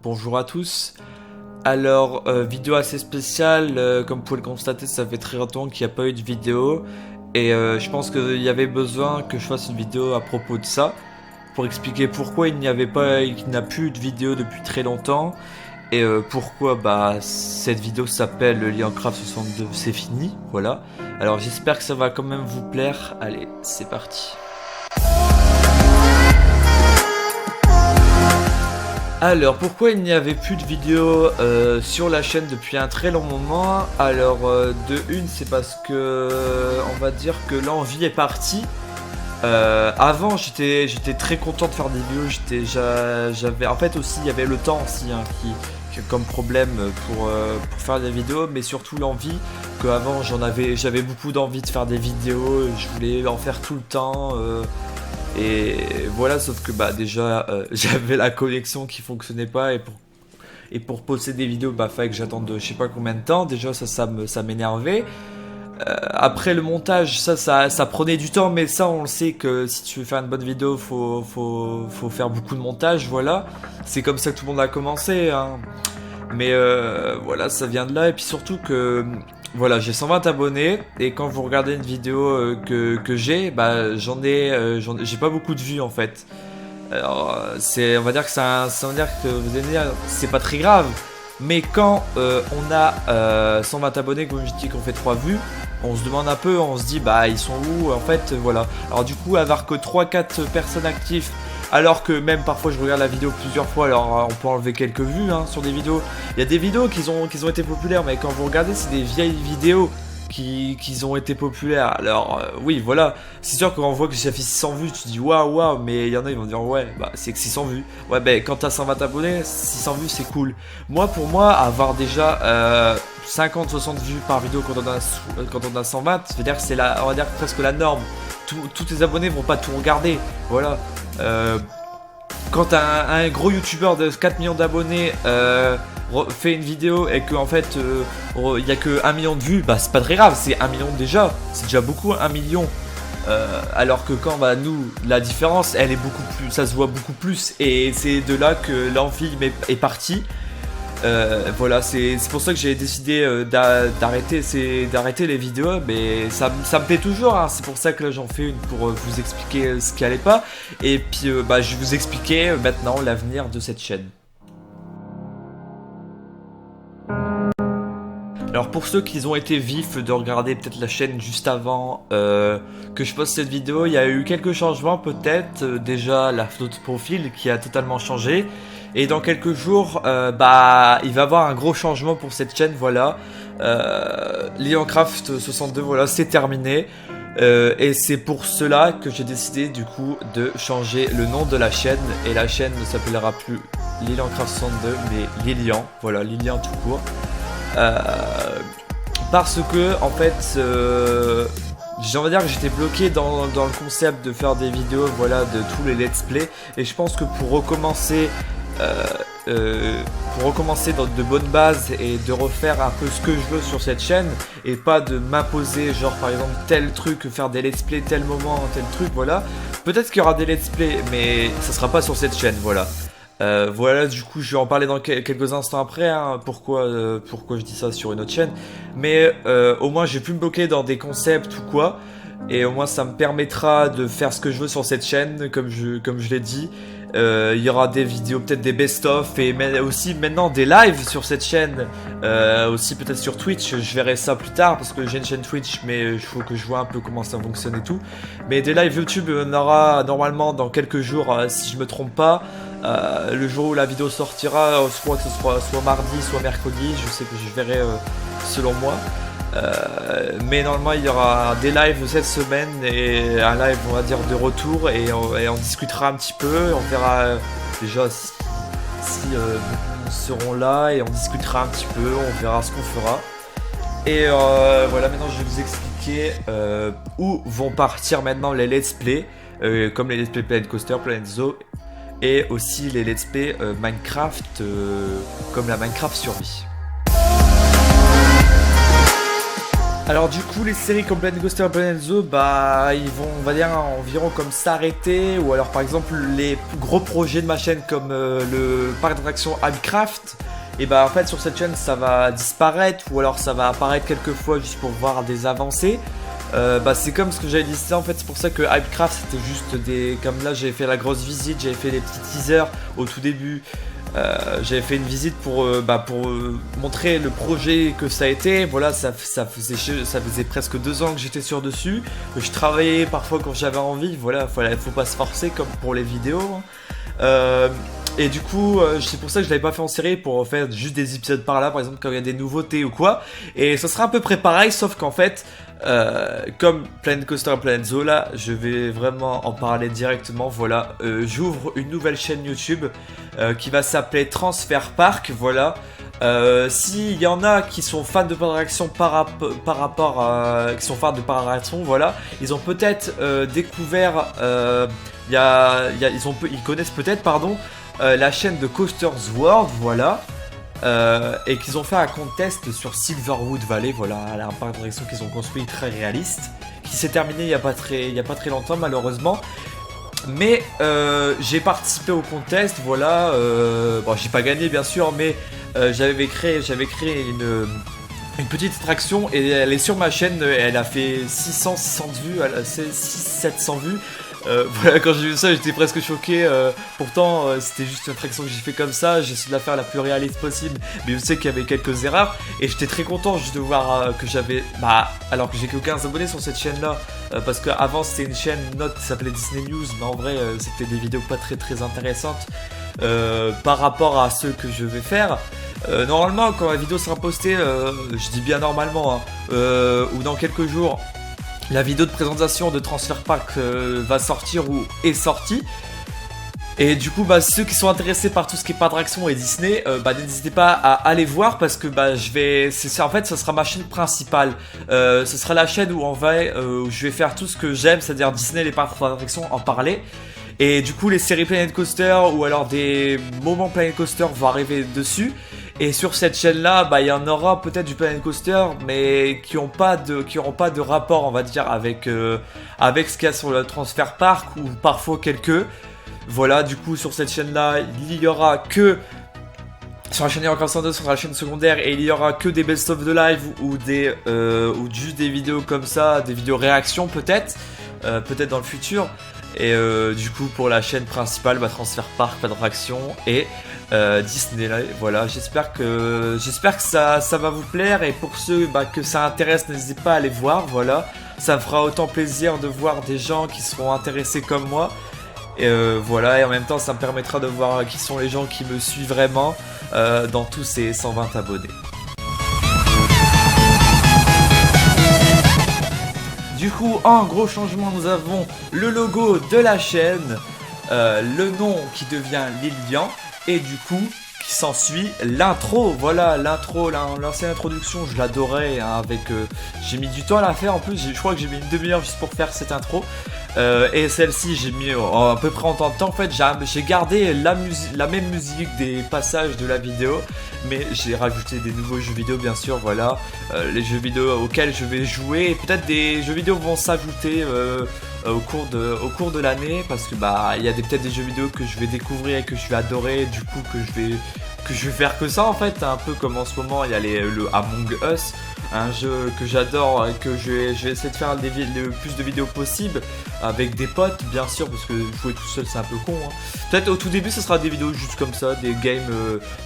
Bonjour à tous. Alors, vidéo assez spéciale, comme vous pouvez le constater, ça fait très longtemps qu'il n'y a pas eu de vidéo. Et je pense qu'il y avait besoin que je fasse une vidéo à propos de ça, pour expliquer pourquoi il n'y a plus de vidéo depuis très longtemps. Et pourquoi cette vidéo s'appelle Liancraft 62, c'est fini, voilà. Alors j'espère que ça va quand même vous plaire. Allez, c'est parti. Alors, pourquoi il n'y avait plus de vidéos sur la chaîne depuis un très long moment? Alors, de une, c'est parce que, on va dire que l'envie est partie. Avant, j'étais très content de faire des vidéos. J'avais, en fait aussi, il y avait le temps aussi qui comme problème pour faire des vidéos, mais surtout l'envie. Qu'avant, j'avais beaucoup d'envie de faire des vidéos. Je voulais en faire tout le temps. Et voilà, sauf que déjà j'avais la connexion qui fonctionnait pas et pour poster des vidéos fallait que j'attende je sais pas combien de temps. Déjà ça m'énervait. Après le montage ça prenait du temps, mais ça on le sait que si tu veux faire une bonne vidéo faut faire beaucoup de montage, voilà. C'est comme ça que tout le monde a commencé hein. Mais voilà, ça vient de là. Et puis surtout que voilà, j'ai 120 abonnés et quand vous regardez une vidéo que j'ai, j'ai pas beaucoup de vues en fait. Alors on va dire que vous allez dire c'est pas très grave, mais quand on a 120 abonnés, comme je dis qu'on fait 3 vues, on se demande un peu, on se dit ils sont où en fait, voilà. Alors du coup avoir que 3-4 personnes actives, alors que même parfois je regarde la vidéo plusieurs fois, alors on peut enlever quelques vues hein, sur des vidéos. Il y a des vidéos qui ont été populaires, mais quand vous regardez, c'est des vieilles vidéos qui ont été populaires. Alors oui, voilà, c'est sûr que quand on voit que ça fait 600 vues, tu dis waouh, mais il y en a ils vont dire ouais, c'est que 600 vues. Ouais, quand t'as 120 abonnés, 600 vues c'est cool. Pour moi, avoir déjà 50-60 vues par vidéo quand on a 120, ça veut dire que c'est on va dire presque la norme. Tous tes abonnés vont pas tout regarder, voilà. Quand un gros youtubeur de 4 millions d'abonnés fait une vidéo et qu'en fait il y a que 1 million de vues, c'est pas très grave, c'est 1 million déjà, c'est déjà beaucoup 1 million. Alors que quand nous, la différence elle est beaucoup plus, ça se voit beaucoup plus, et c'est de là que l'envie est partie. Voilà, c'est pour ça que j'ai décidé d'arrêter les vidéos, mais ça me plaît toujours hein. C'est pour ça que là j'en fais une pour vous expliquer ce qui allait pas, et puis je vais vous expliquer maintenant l'avenir de cette chaîne. Alors pour ceux qui ont été vifs de regarder peut-être la chaîne juste avant que je poste cette vidéo, il y a eu quelques changements peut-être. Déjà la photo de profil qui a totalement changé. Et dans quelques jours, il va y avoir un gros changement pour cette chaîne, voilà. Liancraft 62, voilà, c'est terminé. Et c'est pour cela que j'ai décidé du coup de changer le nom de la chaîne. Et la chaîne ne s'appellera plus Liancraft 62, mais Lilian, voilà, Lilian tout court. Parce que en fait j'aimerais dire que j'étais bloqué dans le concept de faire des vidéos, voilà, de tous les let's play, et je pense que pour recommencer dans de bonnes bases et de refaire un peu ce que je veux sur cette chaîne, et pas de m'imposer genre par exemple tel truc, faire des let's play tel moment, tel truc, voilà. Peut-être qu'il y aura des let's play, mais ça sera pas sur cette chaîne, voilà. Voilà, du coup je vais en parler dans quelques instants après hein, pourquoi je dis ça sur une autre chaîne, mais au moins j'ai pu me bloquer dans des concepts ou quoi, et au moins ça me permettra de faire ce que je veux sur cette chaîne, comme je l'ai dit. Il y aura des vidéos, peut-être des best-of, et aussi maintenant des lives sur cette chaîne, aussi peut-être sur Twitch. Je verrai ça plus tard parce que j'ai une chaîne Twitch, mais il faut que je vois un peu comment ça fonctionne et tout. Mais des lives YouTube, on aura normalement dans quelques jours, si je me trompe pas. Le jour où la vidéo sortira, je crois que ce soit mardi, soit mercredi, je sais que je verrai selon moi. Mais normalement il y aura des lives cette semaine, et un live on va dire de retour, et on discutera un petit peu, on verra déjà si beaucoup seront là, et on discutera un petit peu, on verra ce qu'on fera. Et voilà, maintenant je vais vous expliquer où vont partir maintenant les let's play, comme les let's play Planet Coaster, Planet Zoo, et aussi les let's play Minecraft, comme la Minecraft Survie. Alors du coup les séries comme Planet Coaster et Planet Zoo, bah ils vont on va dire environ comme s'arrêter, ou alors par exemple les gros projets de ma chaîne comme le parc d'attractions Hypecraft, et bah en fait sur cette chaîne ça va disparaître, ou alors ça va apparaître quelques fois juste pour voir des avancées. Bah c'est comme ce que j'avais dit, ça en fait c'est pour ça que Hypecraft c'était juste des... Comme là j'avais fait la grosse visite, j'avais fait des petits teasers au tout début. J'avais fait une visite pour montrer le projet que ça a été. Voilà, ça faisait presque 2 ans que j'étais sur dessus. Je travaillais parfois quand j'avais envie. Voilà, faut pas se forcer comme pour les vidéos. Et du coup, c'est pour ça que je l'avais pas fait en série, pour faire juste des épisodes par là, par exemple quand il y a des nouveautés ou quoi. Et ça sera à peu près pareil, sauf qu'en fait, comme Planet Coaster et Planet Zoo, là, je vais vraiment en parler directement. Voilà, j'ouvre une nouvelle chaîne YouTube qui va s'appeler Transfer Park. Voilà. S'il y en a qui sont fans de parcs d'attraction qui sont fans de parcs d'attraction, voilà, ils ont peut-être découvert, ils connaissent peut-être, pardon, la chaîne de Coasters World, voilà, et qu'ils ont fait un contest sur Silverwood Valley, voilà, un parc d'attraction qu'ils ont construit très réaliste, qui s'est terminé il y a pas très longtemps malheureusement. Mais j'ai participé au contest, voilà, bon j'ai pas gagné bien sûr, mais j'avais créé une petite attraction, et elle est sur ma chaîne, elle a fait 600 vues, elle a 700 vues. Voilà, quand j'ai vu ça j'étais presque choqué, pourtant c'était juste une attraction que j'ai fait comme ça, j'ai essayé de la faire la plus réaliste possible, mais je sais qu'il y avait quelques erreurs, et j'étais très content juste de voir que j'avais, alors que j'ai que 15 abonnés sur cette chaîne là, parce qu'avant c'était une chaîne note qui s'appelait Disney News, mais en vrai c'était des vidéos pas très intéressantes par rapport à ceux que je vais faire. Normalement quand la vidéo sera postée, je dis bien normalement, hein, ou dans quelques jours, la vidéo de présentation de Transfer Park va sortir ou est sortie. Et du coup, ceux qui sont intéressés par tout ce qui est parc d'attraction et Disney, n'hésitez pas à aller voir, parce que en fait, ça sera ma chaîne principale. Ce sera la chaîne où où je vais faire tout ce que j'aime, c'est-à-dire Disney, les parcs d'attraction, en parler. Et du coup, les séries Planet Coaster ou alors des moments Planet Coaster vont arriver dessus. Et sur cette chaîne-là, il y en aura peut-être du Planet Coaster, mais qui n'auront pas de rapport, on va dire, avec ce qu'il y a sur le Transfer Park, ou parfois quelques. Voilà, du coup, sur cette chaîne-là, il y aura que... Sur la chaîne Encore 102, sur la chaîne secondaire, et il y aura que des best-of de live, ou juste des vidéos comme ça, des vidéos réactions peut-être dans le futur. Et du coup, pour la chaîne principale, Transfer Park, pas d'attraction, et Disney, voilà, j'espère que ça va vous plaire, et pour ceux que ça intéresse, n'hésitez pas à aller voir, voilà, ça me fera autant plaisir de voir des gens qui seront intéressés comme moi, et voilà, et en même temps ça me permettra de voir qui sont les gens qui me suivent vraiment dans tous ces 120 abonnés. Du coup, en gros changement, nous avons le logo de la chaîne, le nom qui devient Lilian, et du coup, qui s'ensuit l'intro. Voilà, l'intro, l'ancienne introduction, je l'adorais, hein, j'ai mis du temps à la faire, en plus, je crois que j'ai mis une demi-heure juste pour faire cette intro. Et celle-ci, j'ai mis à peu près en temps de temps. En fait, j'ai gardé la même musique des passages de la vidéo, mais j'ai rajouté des nouveaux jeux vidéo, bien sûr. Voilà, les jeux vidéo auxquels je vais jouer, et peut-être des jeux vidéo vont s'ajouter au cours de l'année, parce que il y a peut-être des jeux vidéo que je vais découvrir et que je vais adorer, du coup que je vais faire que ça, en fait, un peu comme en ce moment il y a le Among Us, un jeu que j'adore et que je vais essayer de faire le plus de vidéos possible avec des potes, bien sûr, parce que jouer tout seul c'est un peu con, hein. Peut-être au tout début ce sera des vidéos juste comme ça, des games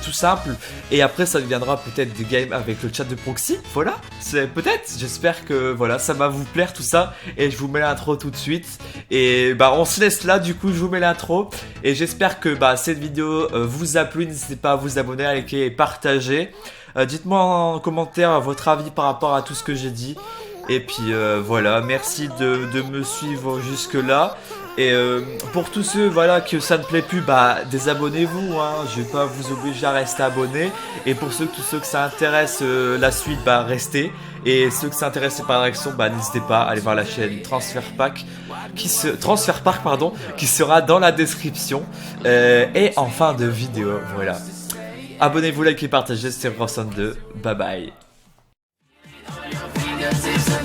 tout simples, et après ça deviendra peut-être des games avec le chat de proxy. Voilà, c'est peut-être, j'espère que voilà, ça va vous plaire tout ça, et je vous mets l'intro tout de suite, et on se laisse là. Du coup je vous mets l'intro, et j'espère que cette vidéo vous a plu. N'hésitez pas à vous abonner, à liker et partager. Dites-moi en commentaire votre avis par rapport à tout ce que j'ai dit. Et puis voilà, merci de me suivre jusque là. Et pour tous ceux que ça ne plaît plus, désabonnez-vous, hein. Je vais pas vous obliger à rester abonné. Et pour tous ceux que ça intéresse la suite, restez. Et ceux que ça intéresse par l'action, n'hésitez pas à aller voir la chaîne Transfer Park, qui sera dans la description et en fin de vidéo. Voilà. Abonnez-vous, likez, partagez, c'était Ross 2. Bye bye. Cause it's a